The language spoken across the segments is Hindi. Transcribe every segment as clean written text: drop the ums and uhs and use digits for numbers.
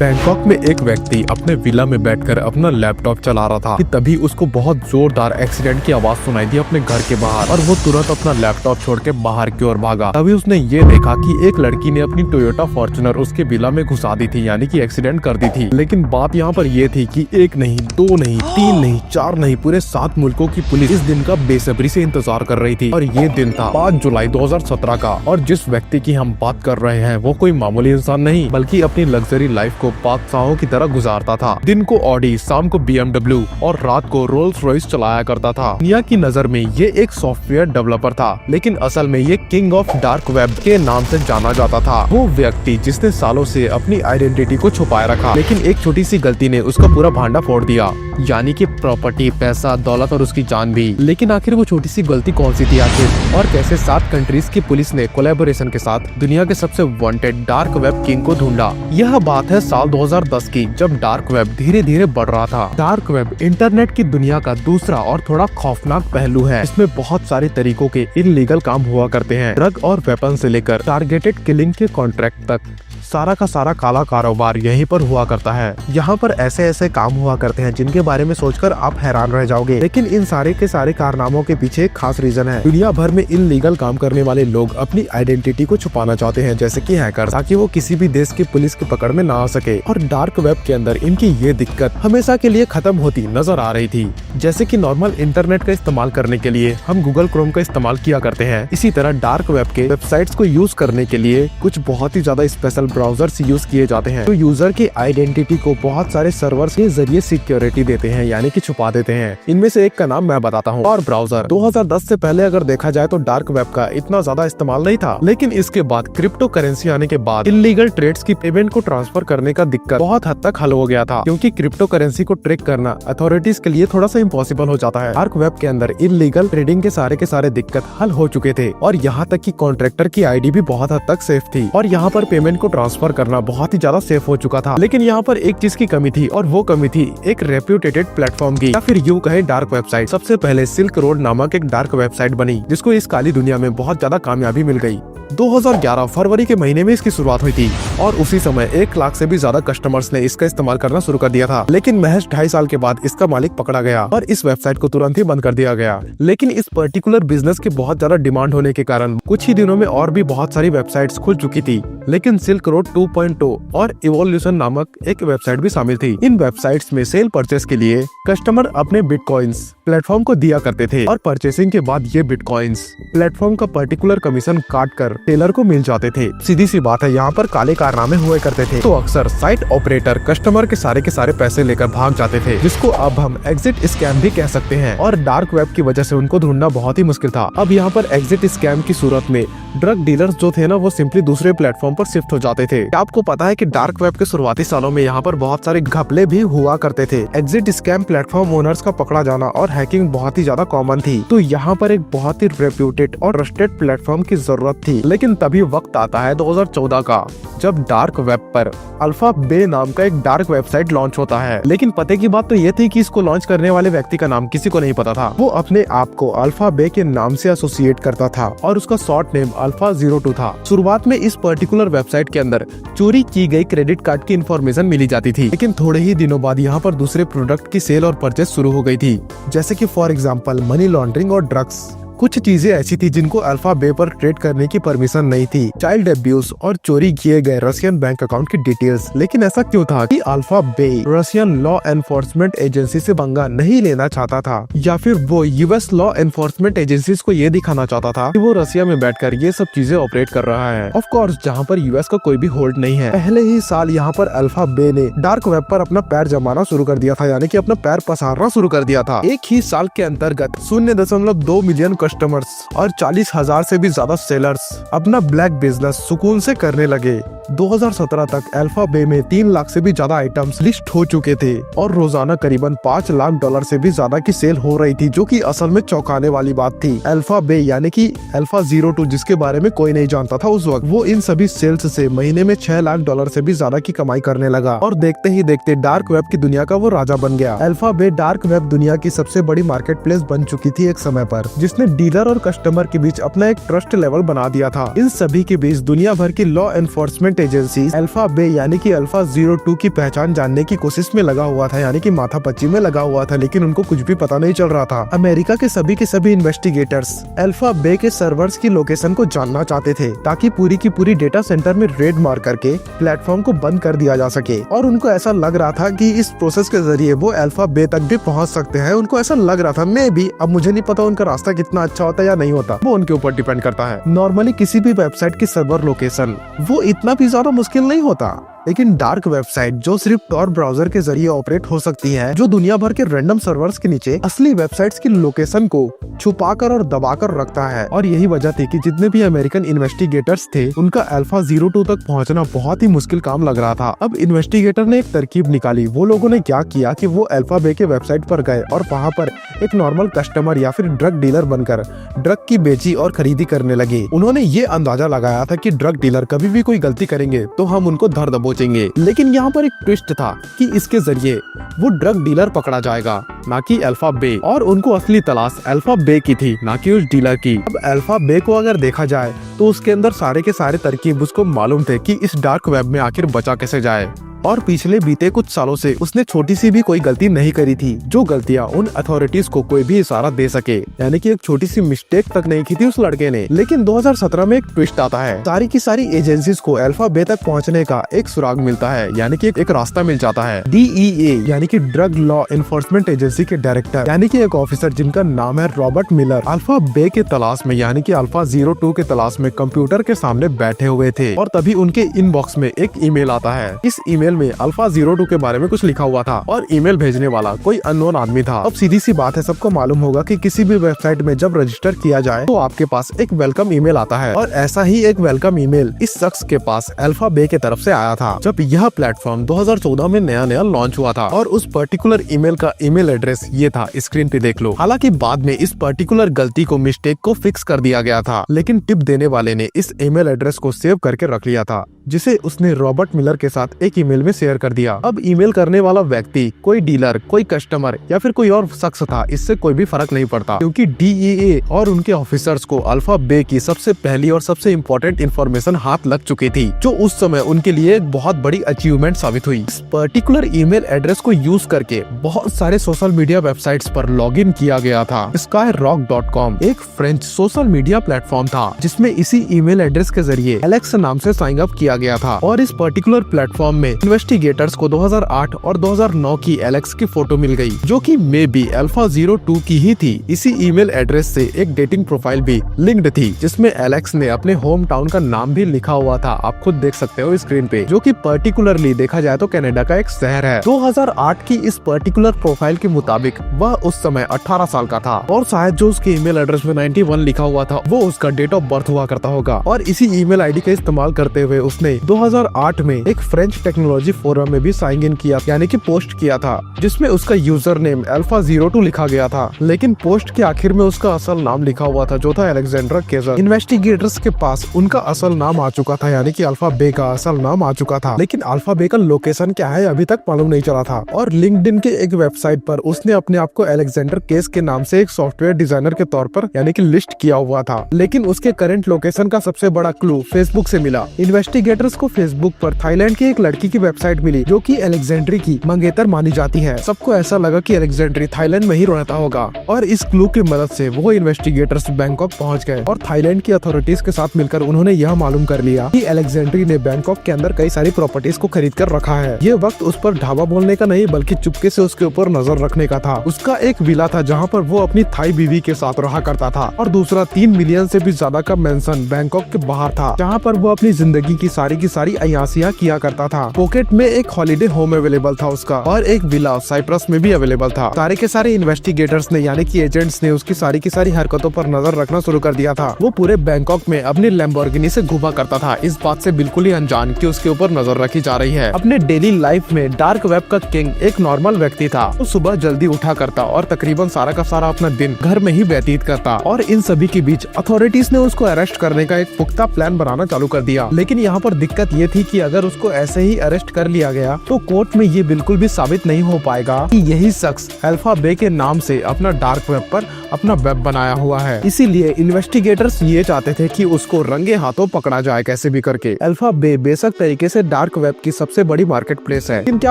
बैंकॉक में एक व्यक्ति अपने विला में बैठकर अपना लैपटॉप चला रहा था कि तभी उसको बहुत जोरदार एक्सीडेंट की आवाज सुनाई दी अपने घर के बाहर और वो तुरंत अपना लैपटॉप छोड़ के बाहर की ओर भागा। तभी उसने ये देखा कि एक लड़की ने अपनी टोयोटा फॉर्च्यूनर उसके विला में घुसा दी थी, यानी कि एक्सीडेंट कर दी थी। लेकिन बात यहाँ पर ये थी कि एक नहीं, दो नहीं, तीन नहीं, चार नहीं, पूरे 7 मुल्कों की पुलिस इस दिन का बेसब्री से इंतजार कर रही थी। और ये दिन था 5 जुलाई 2017 का। और जिस व्यक्ति की हम बात कर रहे हैं वो कोई मामूली इंसान नहीं, बल्कि अपनी लग्जरी लाइफ को बादशाहों की तरह गुजारता था। दिन को ऑडी, शाम को BMW और रात को रोल्स रॉयस चलाया करता था। दुनिया की नजर में ये एक सॉफ्टवेयर डेवलपर था, लेकिन असल में ये किंग ऑफ डार्क वेब के नाम से जाना जाता था। वो व्यक्ति जिसने सालों से अपनी आइडेंटिटी को छुपाए रखा, लेकिन एक छोटी सी गलती ने उसका पूरा भांडा फोड़ दिया, यानी कि प्रॉपर्टी, पैसा, दौलत और उसकी जान भी। लेकिन आखिर वो छोटी सी गलती कौन सी थी आखिर, और कैसे 7 कंट्रीज की पुलिस ने कोलैबोरेशन के साथ दुनिया के सबसे वांटेड डार्क वेब किंग को ढूंढा। यह बात है साल 2010 की, जब डार्क वेब धीरे धीरे बढ़ रहा था। डार्क वेब इंटरनेट की दुनिया का दूसरा और थोड़ा खौफनाक पहलू है। इसमें बहुत सारे तरीकों के इल्लीगल काम हुआ करते हैं। ड्रग और वेपन से लेकर टारगेटेड किलिंग के कॉन्ट्रैक्ट तक सारा का सारा काला कारोबार यहीं पर हुआ करता है। यहाँ पर ऐसे ऐसे काम हुआ करते हैं जिनके बारे में सोचकर आप हैरान रह जाओगे। लेकिन इन सारे के सारे कारनामों के पीछे एक खास रीजन है। दुनिया भर में इल्लीगल काम करने वाले लोग अपनी आइडेंटिटी को छुपाना चाहते हैं, जैसे कि हैकर, ताकि वो किसी भी देश की पुलिस की पकड़ में ना आ सके। और डार्क वेब के अंदर इनकी ये दिक्कत हमेशा के लिए खत्म होती नजर आ रही थी। जैसे कि नॉर्मल इंटरनेट का इस्तेमाल करने के लिए हम गूगल क्रोम का इस्तेमाल किया करते हैं, इसी तरह डार्क वेब के वेबसाइट्स को यूज करने के लिए कुछ बहुत ही ज्यादा स्पेशल ब्राउजर्स यूज किए जाते हैं, जो यूजर की आइडेंटिटी को बहुत सारे सर्वर्स के जरिए सिक्योरिटी देते हैं, यानी कि छुपा देते हैं। इनमें से एक का नाम मैं बताता हूँ। और ब्राउजर 2010 से पहले अगर देखा जाए तो डार्क वेब का इतना ज्यादा इस्तेमाल नहीं था, लेकिन इसके बाद क्रिप्टो करेंसी आने के बाद इल्लीगल ट्रेड्स की पेमेंट को ट्रांसफर करने का दिक्कत बहुत हद तक हल हो गया था, क्योंकि क्रिप्टो करेंसी को ट्रैक करना अथॉरिटीज के लिए थोड़ा सा इम्पॉसिबल हो जाता है। डार्क वेब के अंदर इल्लीगल ट्रेडिंग के सारे दिक्कत हल हो चुके थे, और यहाँ तक कि कॉन्ट्रैक्टर की आईडी भी बहुत हद तक सेफ थी, और यहाँ पर पेमेंट को ट्रांसफर करना बहुत ही ज्यादा सेफ हो चुका था। लेकिन यहाँ पर एक चीज की कमी थी, और वो कमी थी एक रेप्यूटेटेड प्लेटफॉर्म की, या फिर यूं कहे डार्क वेबसाइट। सबसे पहले सिल्क रोड नामक एक डार्क वेबसाइट बनी, जिसको इस काली दुनिया में बहुत ज्यादा कामयाबी मिल गई। 2011 फरवरी के महीने में इसकी शुरुआत हुई थी, और उसी समय 1 लाख से भी ज्यादा कस्टमर्स ने इसका इस्तेमाल करना शुरू कर दिया था। लेकिन महज 2.5 साल के बाद इसका मालिक पकड़ा गया और इस वेबसाइट को तुरंत ही बंद कर दिया गया। लेकिन इस पर्टिकुलर बिजनेस की बहुत ज्यादा डिमांड होने के कारण कुछ ही दिनों में और भी बहुत सारी वेबसाइट्स खुल चुकी थी। लेकिन सिल्क रोड 2.0 और इवोल्यूशन नामक एक वेबसाइट भी शामिल थी। इन वेबसाइट्स में सेल परचेस के लिए कस्टमर अपने बिटकॉइंस प्लेटफॉर्म को दिया करते थे, और परचेसिंग के बाद ये बिटकॉइंस प्लेटफॉर्म का पर्टिकुलर कमीशन काट कर टेलर को मिल जाते थे। सीधी सी बात है, यहाँ पर काले कारनामे हुए करते थे। तो अक्सर साइट ऑपरेटर कस्टमर के सारे पैसे लेकर भाग जाते थे, जिसको अब हम एग्जिट स्कैम भी कह सकते हैं। और डार्क वेब की वजह से उनको ढूंढना बहुत ही मुश्किल था। अब यहाँ पर एग्जिट स्कैम की सूरत में ड्रग डीलर्स जो थे ना, वो सिंपली दूसरे प्लेटफॉर्म पर शिफ्ट हो जाते थे। आपको पता है कि डार्क वेब के शुरुआती सालों में यहाँ पर बहुत सारे घपले भी हुआ करते थे। एग्जिट स्कैम प्लेटफॉर्म ओनर्स का पकड़ा जाना और हैकिंग बहुत ही ज्यादा कॉमन थी। तो यहाँ पर एक बहुत ही रेप्यूटेड और ट्रस्टेड प्लेटफॉर्म की जरूरत थी। लेकिन तभी वक्त आता है 2014 का, जब डार्क वेब पर अल्फा बे नाम का एक डार्क वेबसाइट लॉन्च होता है। लेकिन पते की बात तो ये थी कि इसको लॉन्च करने वाले व्यक्ति का नाम किसी को नहीं पता था। वो अपने आप को अल्फा बे के नाम से एसोसिएट करता था, और उसका शॉर्ट नेम अल्फा 02 था। शुरुआत में इस पर्टिकुलर वेबसाइट के अंदर चोरी की गई क्रेडिट कार्ड की इन्फॉर्मेशन मिली जाती थी, लेकिन थोड़े ही दिनों बाद यहाँ पर दूसरे प्रोडक्ट की सेल और परचेस शुरू हो गई थी, जैसे कि फॉर एग्जाम्पल मनी लॉन्ड्रिंग और ड्रग्स। कुछ चीजें ऐसी थी जिनको अल्फा बे पर ट्रेड करने की परमिशन नहीं थी, चाइल्ड अब्यूज और चोरी किए गए रशियन बैंक अकाउंट की डिटेल्स। लेकिन ऐसा क्यों था कि अल्फा बे रशियन लॉ एनफोर्समेंट एजेंसी से पंगा नहीं लेना चाहता था, या फिर वो यूएस लॉ एनफोर्समेंट एजेंसीज को ये दिखाना चाहता था कि वो रशिया में बैठकर ये सब चीजें ऑपरेट कर रहा है, ऑफ कोर्स जहाँ पर यूएस का कोई भी होल्ड नहीं है। पहले ही साल यहाँ पर अल्फा बे ने डार्क वेब पर अपना पैर जमाना शुरू कर दिया था, यानी कि अपना पैर पसारना शुरू कर दिया था। एक ही साल के अंतर्गत 0.2 मिलियन कस्टमर्स और 40,000 से भी ज्यादा सेलर्स अपना ब्लैक बिजनेस सुकून से करने लगे। 2017 तक अल्फा बे में 3 लाख से भी ज्यादा आइटम्स लिस्ट हो चुके थे, और रोजाना करीबन $5 लाख से भी ज्यादा की सेल हो रही थी, जो कि असल में चौंकाने वाली बात थी। अल्फा बे यानी कि अल्फा 02, जिसके बारे में कोई नहीं जानता था उस वक्त, वो इन सभी सेल्स से महीने में $6 लाख से भी ज्यादा की कमाई करने लगा, और देखते ही देखते डार्क वेब की दुनिया का वो राजा बन गया। अल्फा बे डार्क वेब दुनिया की सबसे बड़ी मार्केट प्लेस बन चुकी थी एक समय पर, जिसने डीलर और कस्टमर के बीच अपना एक ट्रस्ट लेवल बना दिया था। इन सभी के बीच दुनिया भर की लॉ एनफोर्समेंट एजेंसी अल्फा बे यानी कि अल्फा 02 की पहचान जानने की कोशिश में लगा हुआ था, यानी कि माथापच्ची में लगा हुआ था, लेकिन उनको कुछ भी पता नहीं चल रहा था। अमेरिका के सभी इन्वेस्टिगेटर्स अल्फा बे के सर्वर्स की लोकेशन को जानना चाहते थे ताकि पूरी की पूरी डेटा सेंटर में रेड मार करके प्लेटफॉर्म को बंद कर दिया जा सके। और उनको ऐसा लग रहा था कि इस प्रोसेस के जरिए वो अल्फा बे तक भी पहुंच सकते हैं। उनको ऐसा लग रहा था, मे भी, अब मुझे नहीं पता उनका रास्ता कितना अच्छा होता है या नहीं होता, वो उनके ऊपर डिपेंड करता है। नॉर्मली किसी भी वेबसाइट की सर्वर लोकेशन वो इतना भी ज्यादा मुश्किल नहीं होता, लेकिन डार्क वेबसाइट जो सिर्फ टॉर ब्राउजर के जरिए ऑपरेट हो सकती है, जो दुनिया भर के रैंडम सर्वर्स के नीचे असली वेबसाइट्स की लोकेशन को छुपाकर और दबाकर रखता है। और यही वजह थी कि जितने भी अमेरिकन इन्वेस्टिगेटर्स थे उनका अल्फा 02 तक पहुंचना बहुत ही मुश्किल काम लग रहा था। अब इन्वेस्टिगेटर ने एक तरकीब निकाली। वो लोगों ने क्या किया कि वो अल्फा बे के वेबसाइट पर गए और वहाँ पर एक नॉर्मल कस्टमर या फिर ड्रग डीलर बनकर ड्रग की बेची और खरीदी करने लगे। उन्होंने ये अंदाजा लगाया था कि ड्रग डीलर कभी भी कोई गलती करेंगे तो हम उनको धर दबोचेंगे। लेकिन यहाँ पर एक ट्विस्ट था कि इसके जरिए वो ड्रग डीलर पकड़ा जाएगा, ना कि अल्फा बे। और उनको असली तलाश अल्फा बे की थी, ना कि उस डीलर की। अब अल्फा बे को अगर देखा जाए तो उसके अंदर सारे के सारे तरकीब उसको मालूम थे कि इस डार्क वेब में आखिर बचा कैसे जाए। और पिछले बीते कुछ सालों से उसने छोटी सी भी कोई गलती नहीं करी थी, जो गलतियां उन अथॉरिटीज को कोई भी इशारा दे सके, यानी कि एक छोटी सी मिस्टेक तक नहीं की थी उस लड़के ने। लेकिन 2017 में एक ट्विस्ट आता है। सारी की सारी एजेंसीज को अल्फा बे तक पहुंचने का एक सुराग मिलता है, यानी कि एक रास्ता मिल जाता है। DEA यानी कि ड्रग लॉ एनफोर्समेंट एजेंसी के डायरेक्टर यानी कि एक ऑफिसर जिनका नाम है रॉबर्ट मिलर, अल्फा बे के तलाश में यानी कि अल्फा 02 के तलाश में कंप्यूटर के सामने बैठे हुए थे। और तभी उनके इनबॉक्स में एक ईमेल आता है। इस ईमेल में अल्फा 02 के बारे में कुछ लिखा हुआ था और ईमेल भेजने वाला कोई अननोन आदमी था। अब सीधी सी बात है, सबको मालूम होगा कि किसी भी वेबसाइट में जब रजिस्टर किया जाए तो आपके पास एक वेलकम ईमेल आता है। और ऐसा ही एक वेलकम ईमेल इस शख्स के पास अल्फा बे के तरफ से आया था जब यह प्लेटफॉर्म 2014 में नया लॉन्च हुआ था। और उस पर्टिकुलर ईमेल का ईमेल एड्रेस ये था, स्क्रीन पे देख लो। हालांकि बाद में इस पर्टिकुलर गलती को, मिस्टेक को फिक्स कर दिया गया था, लेकिन टिप देने वाले ने इस ईमेल एड्रेस को सेव करके रख लिया था, जिसे उसने रॉबर्ट मिलर के साथ एक ईमेल में शेयर कर दिया। अब ईमेल करने वाला व्यक्ति कोई डीलर, कोई कस्टमर या फिर कोई और शख्स था, इससे कोई भी फर्क नहीं पड़ता, क्योंकि DEA और उनके ऑफिसर्स को अल्फा बे की सबसे पहली और सबसे इम्पोर्टेंट इन्फॉर्मेशन हाथ लग चुकी थी, जो उस समय उनके लिए एक बहुत बड़ी अचीवमेंट साबित हुई। इस पर्टिकुलर ईमेल एड्रेस को यूज करके बहुत सारे सोशल मीडिया वेबसाइट्स पर लॉगिन किया गया था। skyrock.com एक फ्रेंच सोशल मीडिया प्लेटफॉर्म था जिसमें इसी ईमेल एड्रेस के जरिए एलेक्स नाम से साइन अप किया गया था। और इस पर्टिकुलर प्लेटफॉर्म में इन्वेस्टिगेटर्स को 2008 और 2009 की एलेक्स की फोटो मिल गई, जो कि मे बी अल्फा 02 की ही थी। इसी ईमेल एड्रेस से एक डेटिंग प्रोफाइल भी लिंक्ड थी, जिसमें एलेक्स ने अपने होम टाउन का नाम भी लिखा हुआ था, आप खुद देख सकते हो स्क्रीन पे, जो कि पर्टिकुलरली देखा जाए तो कनाडा का एक शहर है। 2008 की इस पर्टिकुलर प्रोफाइल के मुताबिक वह उस समय 18 साल का था और शायद जो उसके ईमेल एड्रेस में 91 लिखा हुआ था वो उसका डेट ऑफ बर्थ हुआ करता होगा। और इसी ईमेल आईडी का इस्तेमाल करते हुए उसने 2008 में एक फ्रेंच टेक्नोलॉजी फोरम में भी साइन इन किया, यानी कि पोस्ट किया था, जिसमें उसका यूजर नेम अल्फा 02 लिखा गया था। लेकिन पोस्ट के आखिर में उसका असल नाम लिखा हुआ था, जो था अलेक्जेंडर केजर। इन्वेस्टिगेटर्स के पास उनका असल नाम आ चुका था, यानी कि अल्फा बे का असल नाम आ चुका था, लेकिन अल्फा बे का लोकेशन क्या है अभी तक मालूम नहीं चला था। और लिंक्डइन के एक वेबसाइट पर उसने अपने आप को अलेक्जेंडर केस के नाम से एक सॉफ्टवेयर डिजाइनर के तौर पर यानी कि लिस्ट किया हुआ था। लेकिन उसके करंट लोकेशन का सबसे बड़ा क्लू फेसबुक से मिला। इन्वेस्टिगेटर्स को फेसबुक पर थाईलैंड की एक लड़की की वेबसाइट मिली, जो कि अलेक्जेंड्री की मंगेतर मानी जाती है। सबको ऐसा लगा कि अलेक्जेंड्री थाईलैंड में ही रहता होगा, और इस क्लू की मदद से वो इन्वेस्टिगेटर्स बैंकॉक पहुंच गए। और थाईलैंड की अथॉरिटीज के साथ मिलकर उन्होंने यह मालूम कर लिया कि अलेक्जेंड्री ने बैंकॉक के अंदर कई सारी प्रॉपर्टीज को खरीद कर रखा है। ये वक्त उस पर ढाबा बोलने का नहीं, बल्कि चुपके से उसके ऊपर नजर रखने का था। उसका एक विला था जहाँ पर वो अपनी थाई बीवी के साथ रहा करता था, और दूसरा 3 मिलियन से भी ज्यादा का मेंशन बैंकॉक के बाहर था, जहाँ पर वो अपनी जिंदगी की सारी अयासियां किया करता था। पॉकेट में एक हॉलिडे होम अवेलेबल था उसका, और एक विला साइप्रस में भी अवेलेबल था। सारे के सारे इन्वेस्टिगेटर्स ने यानी कि एजेंट्स ने उसकी सारी की सारी हरकतों पर नजर रखना शुरू कर दिया था। वो पूरे बैंकॉक में अपनी लैम्बोर्गिनी से घूमा करता था, इस बात से बिल्कुल ही अनजान कि उसके ऊपर नजर रखी जा रही है। अपने डेली लाइफ में डार्क वेब का किंग एक नॉर्मल व्यक्ति था। वो सुबह जल्दी उठा करता और तकरीबन सारा का सारा अपना दिन घर में ही व्यतीत करता। और इन सभी के बीच अथॉरिटीज ने उसको अरेस्ट करने का एक पुख्ता प्लान बनाना चालू कर दिया। लेकिन यहाँ पर दिक्कत ये थी कि अगर उसको ऐसे ही अरेस्ट कर लिया गया तो कोर्ट में ये बिल्कुल भी साबित नहीं हो पाएगा कि यही शख्स अल्फा बे के नाम से अपना डार्क वेब पर अपना वेब बनाया हुआ है। इसीलिए इन्वेस्टिगेटर्स ये चाहते थे कि उसको रंगे हाथों पकड़ा जाए कैसे भी करके। अल्फा बे बेशक तरीके से डार्क वेब की सबसे बड़ी मार्केट प्लेस है, लेकिन क्या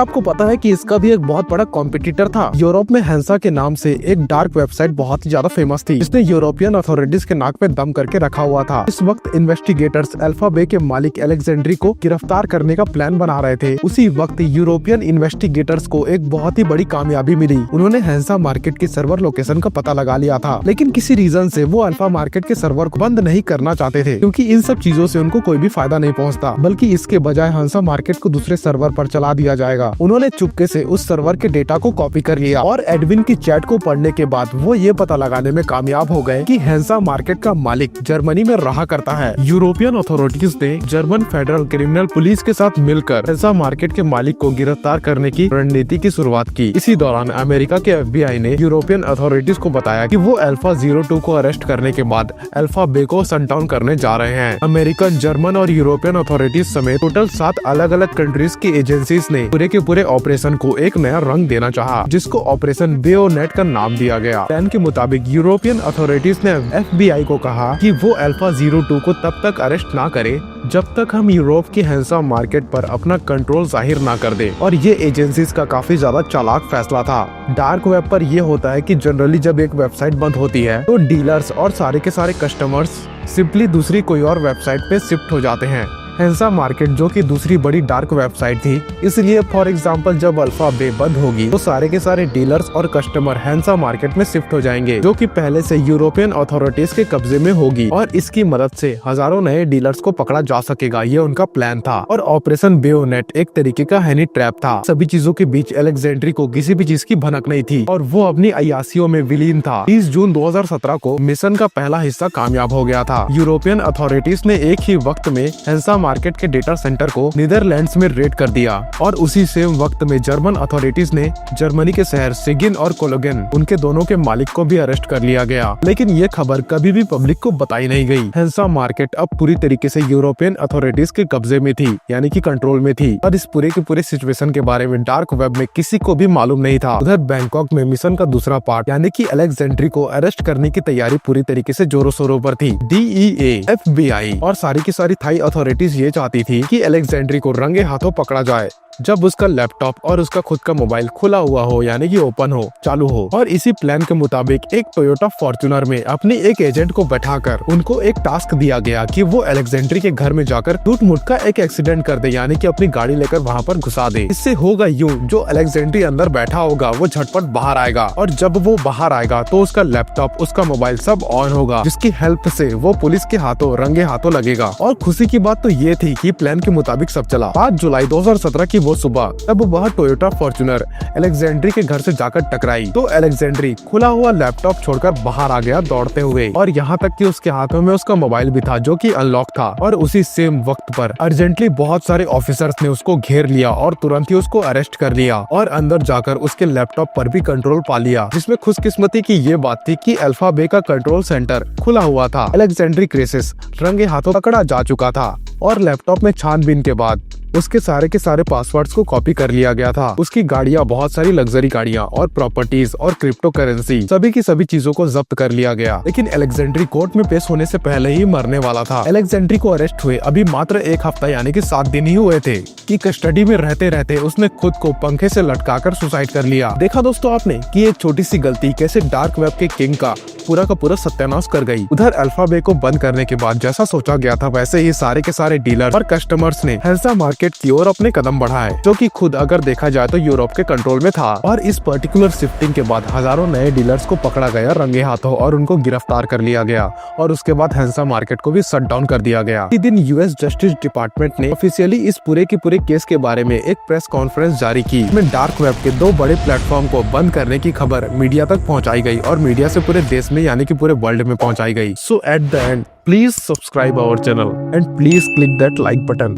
आपको पता है कि इसका भी एक बहुत बड़ा कॉम्पिटिटर था। यूरोप में हैंसा के नाम से एक डार्क वेबसाइट बहुत ही ज्यादा फेमस थी, जिसने यूरोपियन अथॉरिटीज के नाक पे दम करके रखा हुआ था। इस वक्त इन्वेस्टिगेटर्स अल्फा बे के मालिक अलेक्जेंड्री को गिरफ्तार करने का प्लान बना रहे थे। उसी वक्त यूरोपियन इन्वेस्टिगेटर्स को एक बहुत ही बड़ी कामयाबी मिली। उन्होंने हैंसा मार्केट की सर्वर लोकेशन का पता लगा लिया था, लेकिन किसी रीजन से वो अल्फा मार्केट के सर्वर को बंद नहीं करना चाहते थे, क्योंकि इन सब चीजों से उनको कोई भी फायदा नहीं पहुंचता, बल्कि इसके बजाय हैंसा मार्केट को दूसरे सर्वर पर चला दिया जाएगा। उन्होंने चुपके से उस सर्वर के डेटा को कॉपी कर लिया और एडविन की चैट को पढ़ने के बाद वो ये पता लगाने में कामयाब हो गए कि हैंसा मार्केट का मालिक जर्मनी में रहा करता है। यूरोपियन अथॉरिटीज ने जर्मन फेडरल क्रिमिनल पुलिस के साथ मिलकर हैंसा मार्केट के मालिक को गिरफ्तार करने की रणनीति की शुरुआत की। इसी दौरान अमेरिका के FBI ने यूरोपियन अथॉरिटीज को बताया कि वो अल्फा 02 को अरेस्ट करने के बाद अल्फा बे को शटडाउन करने जा रहे हैं। अमेरिकन, जर्मन और यूरोपियन अथॉरिटीज समेत टोटल 7 अलग अलग कंट्रीज की एजेंसीज ने पूरे के पूरे ऑपरेशन को एक नया रंग देना चाहा, जिसको ऑपरेशन बेयोनेट का नाम दिया गया। प्लान के मुताबिक यूरोपियन अथॉरिटीज ने FBI को कहा कि वो अल्फा 02 को तब तक अरेस्ट ना करे जब तक हम यूरोप की हैंसा मार्केट पर अपना कंट्रोल जाहिर ना कर दे। और ये एजेंसीज का काफी ज्यादा चालाक फैसला था। डार्क वेब पर यह होता है कि जनरली जब एक वेबसाइट बंद होती है तो डीलर्स और सारे के सारे कस्टमर्स सिंपली दूसरी कोई और वेबसाइट पे शिफ्ट हो जाते हैं। हैंसा मार्केट जो कि दूसरी बड़ी डार्क वेबसाइट थी, इसलिए फॉर एग्जांपल जब अल्फा बे बंद होगी तो सारे के सारे डीलर्स और कस्टमर हैंसा मार्केट में शिफ्ट हो जाएंगे, जो कि पहले से यूरोपियन अथॉरिटीज के कब्जे में होगी और इसकी मदद से हजारों नए डीलर्स को पकड़ा जा सकेगा। ये उनका प्लान था। और ऑपरेशन बेयोनेट एक तरीके का हनी ट्रैप था। सभी चीजों के बीच अलेक्जेंड्री को किसी भी चीज की भनक नहीं थी और वो अपनी अयासियों में विलीन था। 30 जून 2017 को मिशन का पहला हिस्सा कामयाब हो गया था। यूरोपियन अथॉरिटीज ने एक ही वक्त में हैंसा मार्केट के डेटा सेंटर को नीदरलैंड्स में रेड कर दिया और उसी सेम वक्त में जर्मन अथॉरिटीज ने जर्मनी के शहर सिगिन और कोलोगेन उनके दोनों के मालिक को भी अरेस्ट कर लिया गया। लेकिन ये खबर कभी भी पब्लिक को बताई नहीं गई। हैंसा मार्केट अब पूरी तरीके से यूरोपियन अथॉरिटीज के कब्जे में थी, यानी कि कंट्रोल में थी। और इस पूरे के पूरे सिचुएशन के बारे में डार्क वेब में किसी को भी मालूम नहीं था। उधर बैंकॉक में मिशन का दूसरा पार्ट यानी कि अलेक्जेंड्री को अरेस्ट करने की तैयारी पूरी तरीके से जोरों शोरों पर थी। DEA, FBI और सारी की सारी थाई अथॉरिटीज ये चाहती थी कि अलेक्जेंड्री को रंगे हाथों पकड़ा जाए जब उसका लैपटॉप और उसका खुद का मोबाइल खुला हुआ हो, यानी कि ओपन हो, चालू हो। और इसी प्लान के मुताबिक एक टोयोटा फॉर्च्यूनर में अपनी एक एजेंट को बैठाकर उनको एक टास्क दिया गया कि वो अलेक्जेंड्री के घर में जाकर टूट-मुट का एक एक्सीडेंट कर दे, यानी कि अपनी गाड़ी लेकर वहाँ पर घुसा दे। इससे होगा यूं, जो अलेक्जेंड्री अंदर बैठा होगा वो झटपट बाहर आएगा और जब वो बाहर आएगा तो उसका लैपटॉप, उसका मोबाइल सब ऑन होगा, जिसकी हेल्प से वो पुलिस के हाथों रंगे हाथों लगेगा। और खुशी की बात तो ये थी कि प्लान के मुताबिक सब चला। 5 जुलाई 2017 की वो सुबह तब वह टोयोटा फॉर्च्यूनर अलेक्जेंड्री के घर से जाकर टकराई तो अलेक्जेंड्री खुला हुआ लैपटॉप छोड़कर बाहर आ गया दौड़ते हुए, और यहाँ तक कि उसके हाथों में उसका मोबाइल भी था जो कि अनलॉक था। और उसी सेम वक्त पर अर्जेंटली बहुत सारे ऑफिसर्स ने उसको घेर लिया और तुरंत ही उसको अरेस्ट कर लिया और अंदर जाकर उसके लैपटॉप पर भी कंट्रोल पा लिया, जिसमें खुशकिस्मती की ये बात थी कि अल्फा बे का कंट्रोल सेंटर खुला हुआ था। अलेक्जेंड्री क्रेसिस रंगे हाथों पकड़ा जा चुका था और लैपटॉप में छानबीन के बाद उसके सारे के सारे पासवर्ड्स को कॉपी कर लिया गया था। उसकी गाड़ियां, बहुत सारी लग्जरी गाड़ियां और प्रॉपर्टीज और क्रिप्टो करेंसी, सभी की सभी चीजों को जब्त कर लिया गया। लेकिन अलेक्जेंड्री कोर्ट में पेश होने से पहले ही मरने वाला था। अलेक्जेंड्री को अरेस्ट हुए अभी मात्र 1 हफ्ता यानी कि 7 दिन ही हुए थे कि कस्टडी में रहते रहते उसने खुद को पंखे से लटकाकर सुसाइड कर लिया। देखा दोस्तों आपने कि एक छोटी सी गलती कैसे डार्क वेब के किंग का पूरा सत्यानाश कर गई। उधर अल्फा बे को बंद करने के बाद जैसा सोचा गया था वैसे ही सारे के सारे डीलर और कस्टमर्स ने हैंसा मार्केट की ओर अपने कदम बढ़ाए, जो कि खुद अगर देखा जाए तो यूरोप के कंट्रोल में था। और इस पर्टिकुलर शिफ्टिंग के बाद हजारों नए डीलर्स को पकड़ा गया रंगे हाथों और उनको गिरफ्तार कर लिया गया और उसके बाद हैंसा मार्केट को भी शट डाउन कर दिया गया। इसी दिन यूएस जस्टिस डिपार्टमेंट ने ऑफिशियली इस पूरे के पूरे केस के बारे में एक प्रेस कॉन्फ्रेंस जारी की, जिसमें डार्क वेब के 2 बड़े प्लेटफॉर्म को बंद करने की खबर मीडिया तक पहुंचाई गई और मीडिया से पूरे देश में यानी कि पूरे वर्ल्ड में पहुंचाई गई। So at the end please subscribe our channel and please click that like button.